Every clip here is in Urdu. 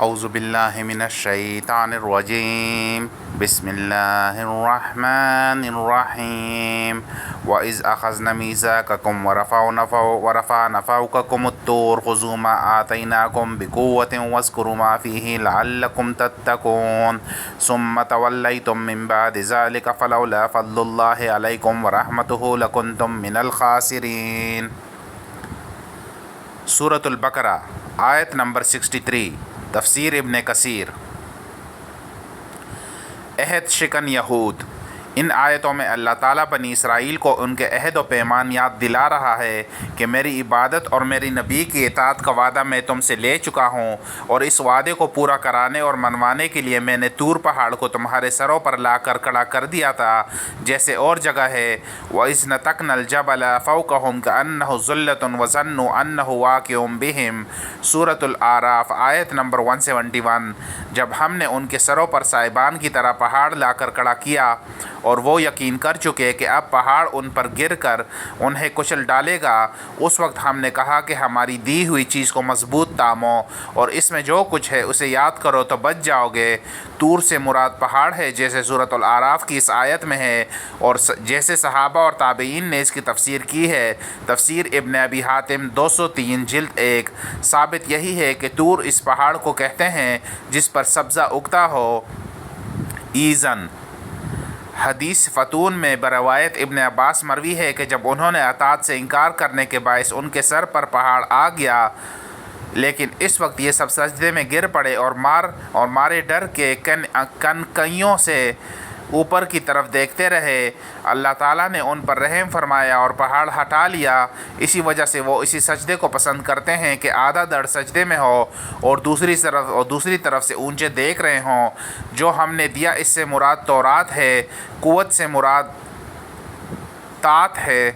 اعوذ باللہ من الشیطان الرجیم بسم اللہ الرحمن الرحیم وَإِذْ أَخَذْنَا مِيثَاقَكُمْ وَرَفَعْنَا فَوْقَكُمُ الطُّورَ خُذُوا مَا آتَيْنَاكُمْ بِقُوَّةٍ وَاذْكُرُوا مَا فِيهِ لَعَلَّكُمْ تَتَّقُونَ ثُمَّ تَوَلَّيْتُم مِّن بَعْدِ ذَلِكَ فَلَوْلَا فَضْلُ اللَّهِ عَلَيْكُمْ وَرَحْمَتُهُ لَكُنتُم مِّنَ الْخَاسِرِينَ۔ سورۃ البقرہ آیت نمبر 63، تفسیر ابن کثیر۔ عہد شکن یہود۔ ان آیتوں میں اللہ تعالیٰ بنی اسرائیل کو ان کے عہد و پیمان یاد دلا رہا ہے کہ میری عبادت اور میری نبی کی اطاعت کا وعدہ میں تم سے لے چکا ہوں، اور اس وعدے کو پورا کرانے اور منوانے کے لیے میں نے طور پہاڑ کو تمہارے سروں پر لا کر کھڑا کر دیا تھا، جیسے اور جگہ ہے وَإِذْ نَتَقْنَا الْجَبَلَ فَوْقَهُمْ كَأَنَّهُ ظُلَّةٌ وَظَنُّوا أَنَّهُ واقع بِهِمْ۔ سورۃ الاعراف آیت نمبر 171۔ جب ہم نے ان کے سروں پر سائبان کی طرح پہاڑ لا کر کھڑا کیا اور وہ یقین کر چکے کہ اب پہاڑ ان پر گر کر انہیں کچل ڈالے گا، اس وقت ہم نے کہا کہ ہماری دی ہوئی چیز کو مضبوط تامو اور اس میں جو کچھ ہے اسے یاد کرو تو بچ جاؤ گے۔ طور سے مراد پہاڑ ہے، جیسے سورۃ الاعراف کی اس آیت میں ہے، اور جیسے صحابہ اور تابعین نے اس کی تفسیر کی ہے۔ تفسیر ابن ابی حاتم 203 جلد 1۔ ثابت یہی ہے کہ طور اس پہاڑ کو کہتے ہیں جس پر سبزہ اگتا ہو۔ ایزن حدیث فتون میں بروایت ابن عباس مروی ہے کہ جب انہوں نے اطاعت سے انکار کرنے کے باعث ان کے سر پر پہاڑ آ گیا، لیکن اس وقت یہ سب سجدے میں گر پڑے اور مارے ڈر کے کنکیوں سے اوپر کی طرف دیکھتے رہے، اللہ تعالیٰ نے ان پر رحم فرمایا اور پہاڑ ہٹا لیا۔ اسی وجہ سے وہ اسی سجدے کو پسند کرتے ہیں کہ آدھا دڑ سجدے میں ہو اور دوسری طرف سے اونچے دیکھ رہے ہوں۔ جو ہم نے دیا اس سے مراد تورات ہے، قوت سے مراد طاعت ہے،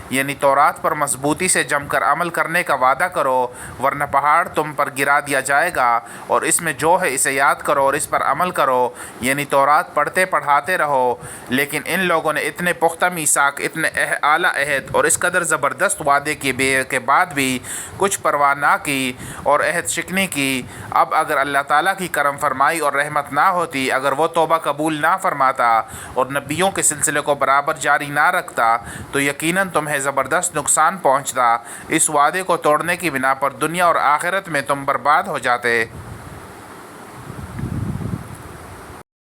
یعنی تورات پر مضبوطی سے جم کر عمل کرنے کا وعدہ کرو، ورنہ پہاڑ تم پر گرا دیا جائے گا، اور اس میں جو ہے اسے یاد کرو اور اس پر عمل کرو، یعنی تورات پڑھتے پڑھاتے رہو۔ لیکن ان لوگوں نے اتنے پختہ میثاق، اتنے اعلیٰ عہد اور اس قدر زبردست وعدے کے بعد بھی کچھ پرواہ نہ کی اور عہد شکنی کی۔ اب اگر اللہ تعالیٰ کی کرم فرمائی اور رحمت نہ ہوتی، اگر وہ توبہ قبول نہ فرماتا اور نبیوں کے سلسلے کو برابر جاری نہ رکھتا، تو یقیناً تمہیں زبردست نقصان پہنچتا۔ اس وعدے کو توڑنے کی بنا پر دنیا اور آخرت میں تم برباد ہو جاتے۔